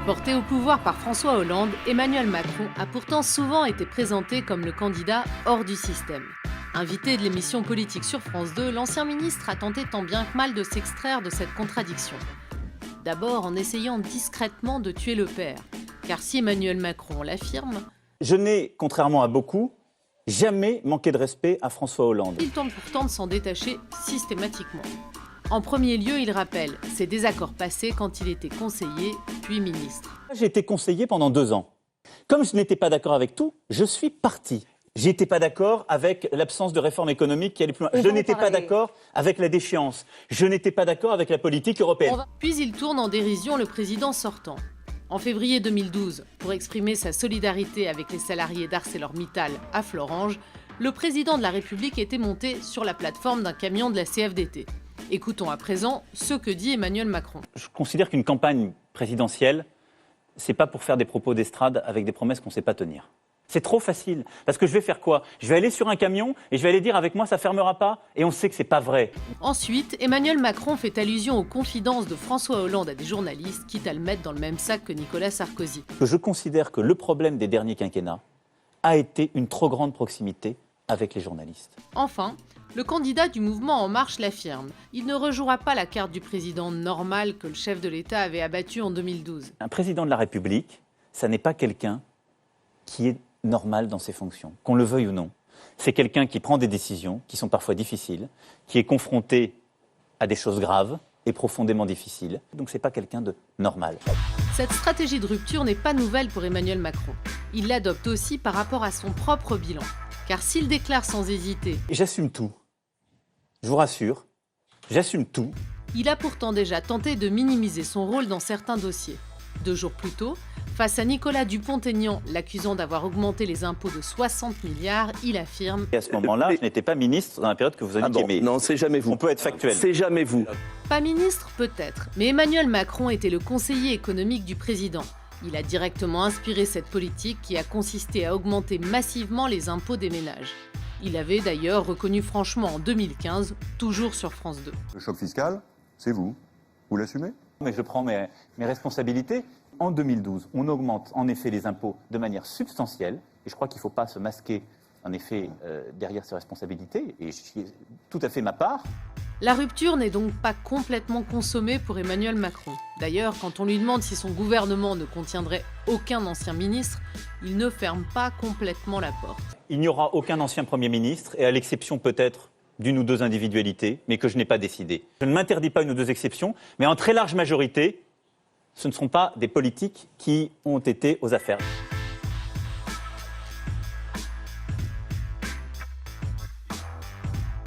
Porté au pouvoir par François Hollande, Emmanuel Macron a pourtant souvent été présenté comme le candidat hors du système. Invité de l'émission politique sur France 2, l'ancien ministre a tenté tant bien que mal de s'extraire de cette contradiction. D'abord en essayant discrètement de tuer le père. Car si Emmanuel Macron l'affirme... Je n'ai, contrairement à beaucoup, jamais manqué de respect à François Hollande. Il tente pourtant de s'en détacher systématiquement. En premier lieu, il rappelle ses désaccords passés quand il était conseiller, puis ministre. J'ai été conseiller pendant 2 ans. Comme je n'étais pas d'accord avec tout, je suis parti. Je n'étais pas d'accord avec l'absence de réforme économique qui allait plus loin. Je n'étais pas d'accord avec la déchéance. Je n'étais pas d'accord avec la politique européenne. Puis il tourne en dérision le président sortant. En février 2012, pour exprimer sa solidarité avec les salariés d'ArcelorMittal à Florange, le président de la République était monté sur la plateforme d'un camion de la CFDT. Écoutons à présent ce que dit Emmanuel Macron. Je considère qu'une campagne présidentielle, c'est pas pour faire des propos d'estrade avec des promesses qu'on ne sait pas tenir. C'est trop facile. Parce que je vais faire quoi? Je vais aller sur un camion et je vais aller dire avec moi ça fermera pas, et on sait que c'est pas vrai. Ensuite, Emmanuel Macron fait allusion aux confidences de François Hollande à des journalistes, quitte à le mettre dans le même sac que Nicolas Sarkozy. Je considère que le problème des derniers quinquennats a été une trop grande proximité avec les journalistes. Enfin, le candidat du mouvement En Marche l'affirme. Il ne rejouera pas la carte du président normal que le chef de l'État avait abattu en 2012. Un président de la République, ça n'est pas quelqu'un qui est normal dans ses fonctions, qu'on le veuille ou non. C'est quelqu'un qui prend des décisions qui sont parfois difficiles, qui est confronté à des choses graves et profondément difficiles. Donc c'est pas quelqu'un de normal. Cette stratégie de rupture n'est pas nouvelle pour Emmanuel Macron. Il l'adopte aussi par rapport à son propre bilan. Car s'il déclare sans hésiter « J'assume tout », je vous rassure, j'assume tout. Il a pourtant déjà tenté de minimiser son rôle dans certains dossiers. 2 jours plus tôt, face à Nicolas Dupont-Aignan, l'accusant d'avoir augmenté les impôts de 60 milliards, il affirme... Et à ce moment-là, je n'étais pas ministre dans la période que vous indiquez. Ah bon, non, c'est jamais vous. On peut être factuel. C'est jamais vous. Pas ministre, peut-être, mais Emmanuel Macron était le conseiller économique du président. Il a directement inspiré cette politique qui a consisté à augmenter massivement les impôts des ménages. Il avait d'ailleurs reconnu franchement en 2015, toujours sur France 2. Le choc fiscal, c'est vous. Vous l'assumez? Mais je prends mes responsabilités. En 2012, on augmente en effet les impôts de manière substantielle. Et je crois qu'il ne faut pas se masquer, en effet, derrière ses responsabilités. Et c'est tout à fait ma part. La rupture n'est donc pas complètement consommée pour Emmanuel Macron. D'ailleurs, quand on lui demande si son gouvernement ne contiendrait aucun ancien ministre, il ne ferme pas complètement la porte. Il n'y aura aucun ancien Premier ministre, et à l'exception peut-être d'une ou 2 individualités, mais que je n'ai pas décidé. Je ne m'interdis pas 1 ou 2 exceptions, mais en très large majorité, ce ne sont pas des politiques qui ont été aux affaires.